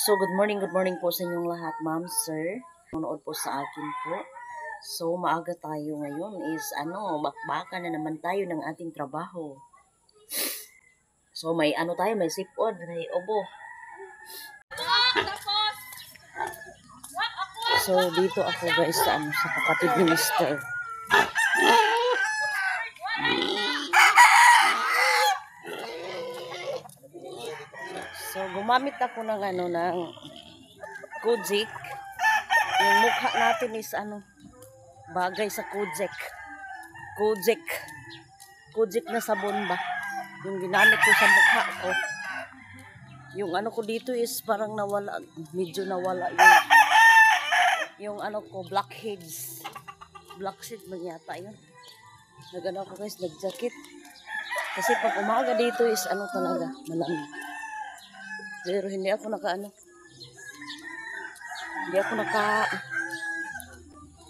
So, good morning po sa inyong lahat, ma'am, sir. Manood po sa akin po. So, maaga tayo ngayon is, bakbakan na naman tayo ng ating trabaho. So, may may sipon, may obo. So, dito ako guys sa kapatid ni Mr. So, gumamit ako ng ng Kojic. Yung mukha natin is bagay sa Kojic. Kojic na sabon ba? Yung ginamit ko sa mukha ko. Yung ko dito is parang nawala, medyo nawala yung ko, blackheads. Blackheads man yata yun. Nagano ako guys, nagjakit. Kasi pag umaga dito is talaga, malamig. Pero hindi ako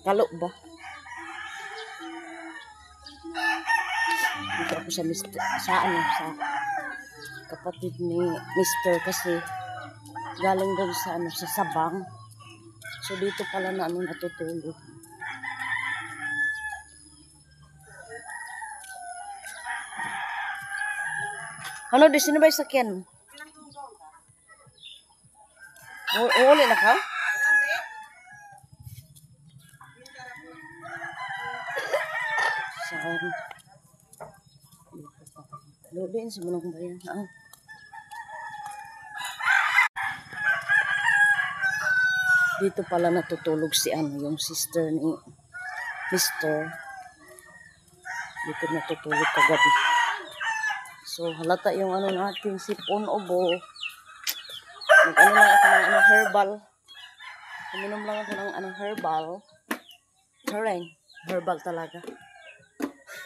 kalo ba? Dito ako sa kapatid ni Mr. kasi galing doon sa sa Sabang. So dito pala na natutulog. Ano di sino ba sakyan? Uli na ka? Saan? Lodin sa mga kumbayan. Dito pala natutulog si yung sister ni Mr. Dito natutulog kagabi. So halata yung natin sipon obo. Lang ako ng herbal. Uminom lang ako ng herbal. Herbal talaga.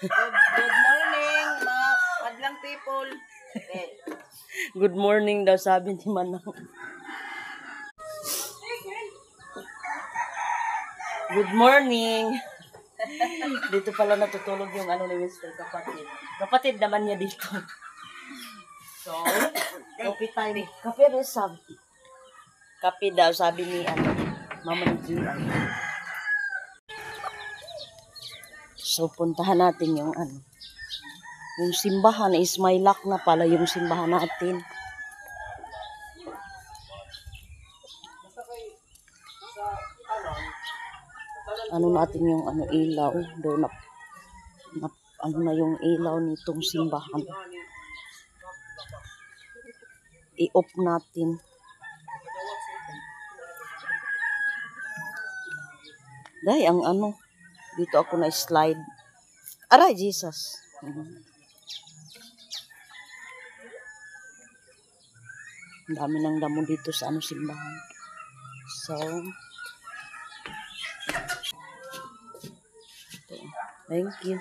Good morning, mga madlang people. Good morning daw sabi ni Manang. Good morning. Dito pala natutulog yung ni Mr. Kapatid. Kapatid naman niya dito. So, kape tayo. Kape rin sabi. Kape daw sabi ni Mama ni Gian. So, puntahan natin yung yung simbahan is may lock na pala yung simbahan natin. Natin yung ilaw. Doon na yung ilaw nitong simbahan. I-off natin. Dahil dito ako na-slide. Aray, Jesus. Ang dami ng damo dito sa simbahan. So, thank you.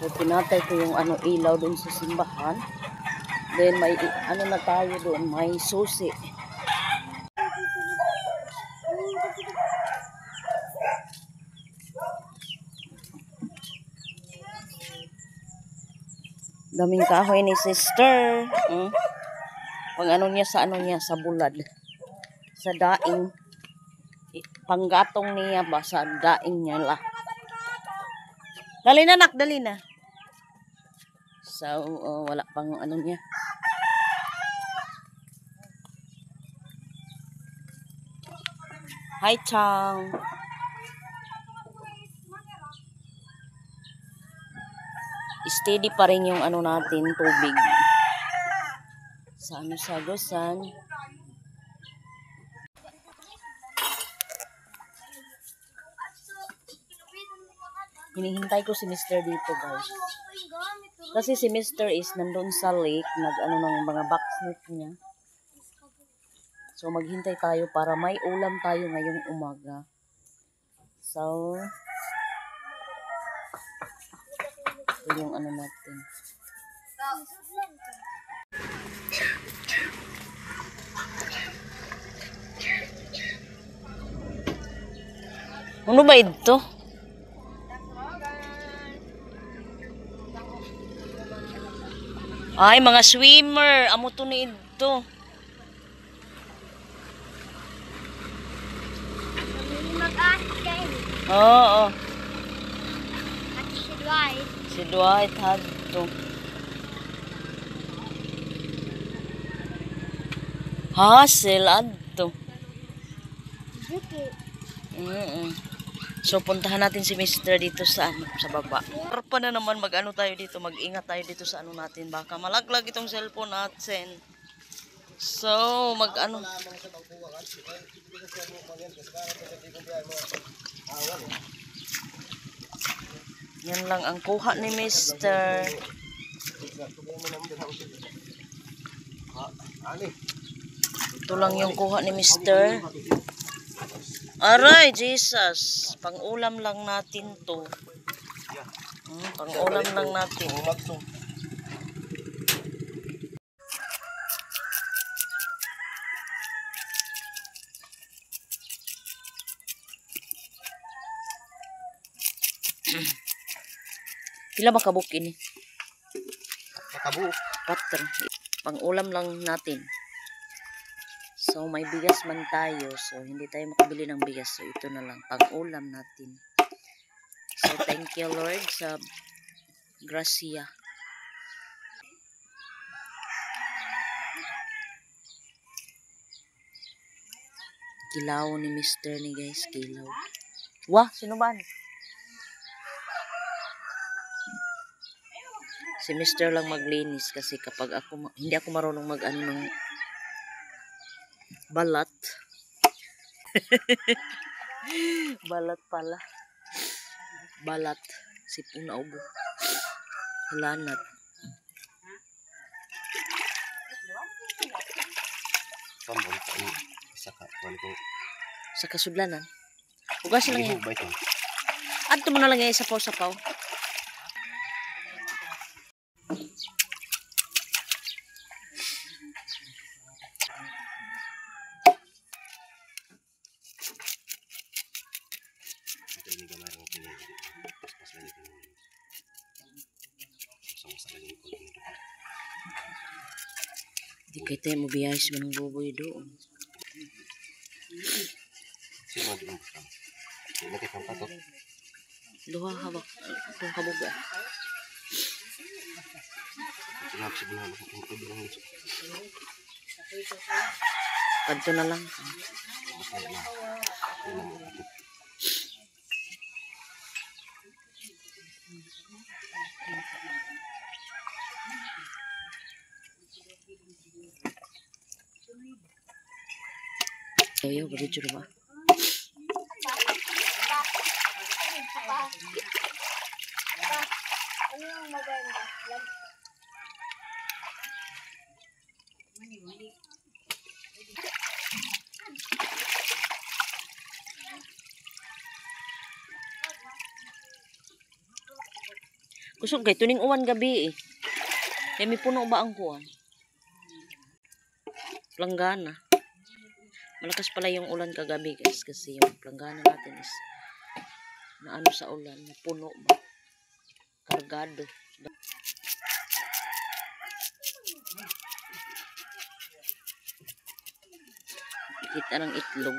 So, pinatay ko yung ilaw dun sa simbahan. Then, may na tayo doon, may susi. Daming kahoy ni sister. Pang niya sa bulad. Sa daing. Panggatong niya ba sa daing niya la. Dali na nak, dali na. So, wala pang niya. Hi, Chang. Steady pa rin yung natin, tubig. Sa sagosan. Hinihintay ko si Mr. dito, guys. Kasi si Mr. is nandun sa lake, ng mga backsmith niya. So, maghintay tayo para may ulam tayo ngayong umaga. So, ito yung natin. Ano ba ito? Ay, mga swimmer. Amo to ni ito. Oo. Si Dwight hadto. Hassel adto. So puntahan natin si Mr. dito sa ano, sa baba. Pa na naman mag-ano tayo dito, mag-ingat tayo dito sa ano natin, baka malaglag itong cellphone natin. So, mag-ano. Yan lang ang kuha ni Mr. Ito lang yung kuha ni Mr. Aray, Jesus. Pang-ulam lang natin to. Pang-ulam lang natin. Pila ba kabuk ini? Kabuk. 4. Pang-ulam lang natin. So, may bigas man tayo. So, hindi tayo makabili ng bigas. So, ito na lang. Pang-ulam natin. So, thank you, Lord, sa grasya. Kilaw ni Mr. ni guys. Kilaw. Wah, sino ba? Si Mr. lang maglinis kasi kapag ako, hindi ako marunong mag-ano ng balat. Balat pala. Balat. Sipong na ubo. Halanat. Sa kasudlanan. Hugas lang yan. Adto mo na lang yan sapaw-sapaw. Di kayo tayo mabiyayos mo ng buboy doon. Duha hawak. Itong kabuga. Kadto na lang. Yo, beri ba? Kusog kay tuning uwan gabi eh. Kaya may puno ba ang kuwan? Planggana. Malakas pala yung ulan kagabi guys kasi yung planggana natin is na ano sa ulan, na puno ba? Kargado. Kita ng itlog.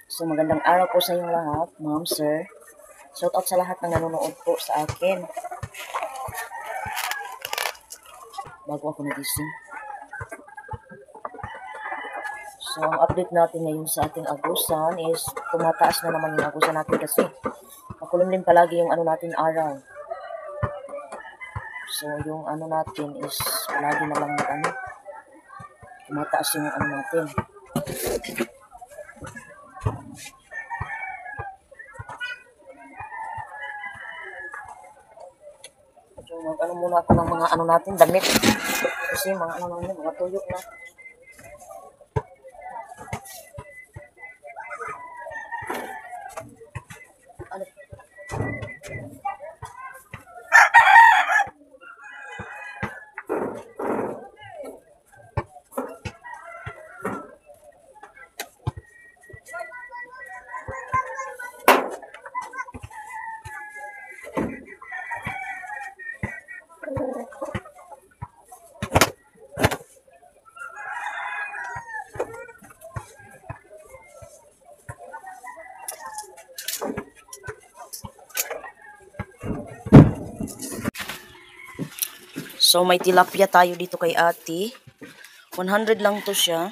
So magandang araw po sa inyong lahat, ma'am, sir. Shout out sa lahat ng nanonood po sa akin. Bago ako nagising. So ang update natin ngayon sa ating agusan is tumataas na naman yung agusan natin kasi makulong din palagi yung ano natin araw. So yung ano natin is palagi na lang ano, tumataas yung ano natin. So mag-ano muna ako ng mga ano natin, damit. Kasi mga ano naman, mga tuyok na. Ano? So, may tilapia tayo dito kay ate. 100 lang to siya.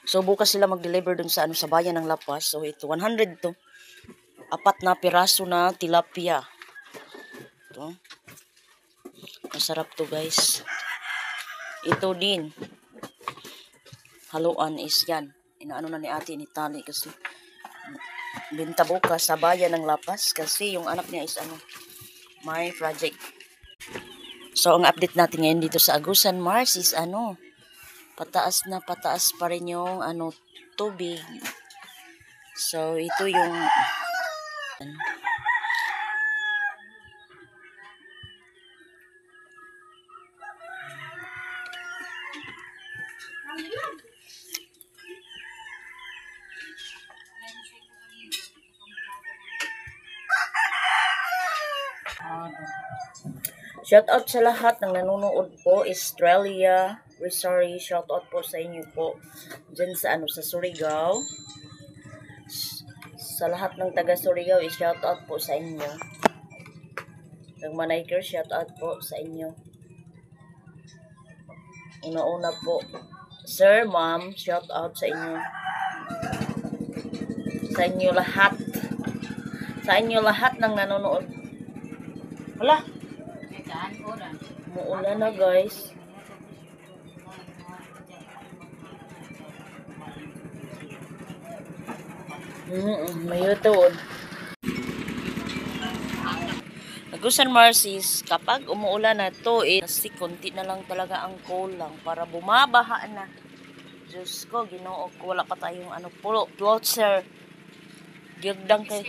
So, bukas sila mag-deliver dun sa, sa bayan ng Lapas. So, ito, 100 to. 4 na piraso na tilapia. Ito. Masarap to, guys. Ito din. Haluan is yan. Inaano na ni ate, initali kasi binta bukas sa bayan ng Lapas kasi yung anak niya is may project. So, ang update natin ngayon dito sa Agusan Mars is pataas na pataas pa rin yung tubig. So, ito yung shout out sa lahat ng nanonood po. Australia, Rizari, shout out po sa inyo po. Diyan sa sa Surigao. Sa lahat ng taga Surigao, shout out po sa inyo. Nagmanaker, shout out po sa inyo. Una-una po. Sir, ma'am, shout out sa inyo. Sa inyo lahat. Sa inyo lahat ng nanonood. Wala. Muulan na, guys. May yutod. Agusan Marcis, kapag umuulan na to, kasi konti na lang talaga ang kulang para bumabaha na. Diyos ko, Ginoo ko, wala pa tayong plotser. Gyudang kay.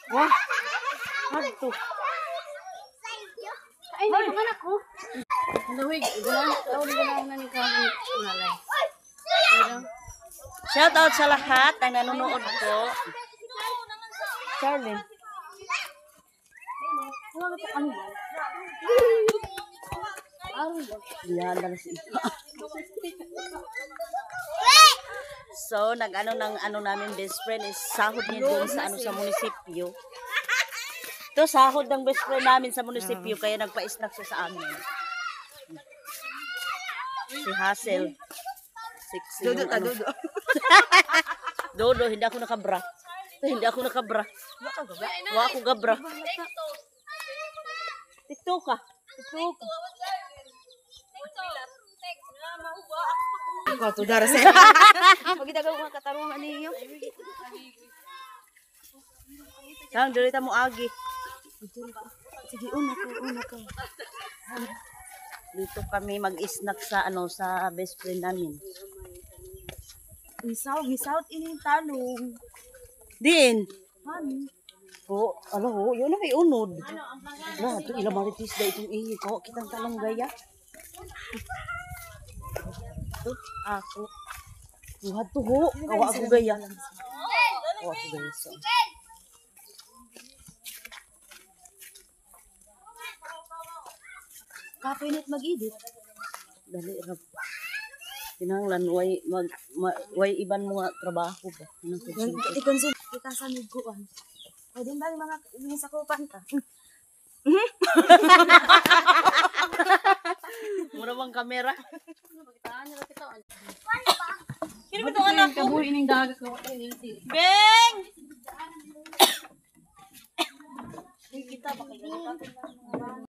Wah, hantu. Ay, may mga anak ko. Lawig, ganaw na ni kami nalay. Shout out sa lahat ng nanonood ko. Charlie. Yan na si So, namin best friend is sahod niya doon sa sa munisipyo. Ito, sahod ng best friend namin sa munisipyo, kaya nagpa-snack siya sa amin. Si Hassel. Dodo. Dodo, hindi ako nakabra. Wa ako gabra. TikTok ka. Ikaw to dara sa. Magita ko mga katarungan niyo. Sang dito mo agi. Sige, una ka. Dito kami mag-snack sa sa best friend namin. Misaw ining talong. Din. Hani. Yun na may unod. Wala, ito ilang maritis na itong ko. Kitang talong gaya. Ito, ako. Tuhat to ho. Awa ako gaya. So. Kapilit mag-edit. Dali, rap. Kinanglan, way iban mga trabaho ba? Ikonsum kita sa miguan. Pwede ba yung mga sakupan ka? Mura bang kamera? Kino ba itong anak ko? Kabuhin ng dagat ko. Beng! Kita ba kayo?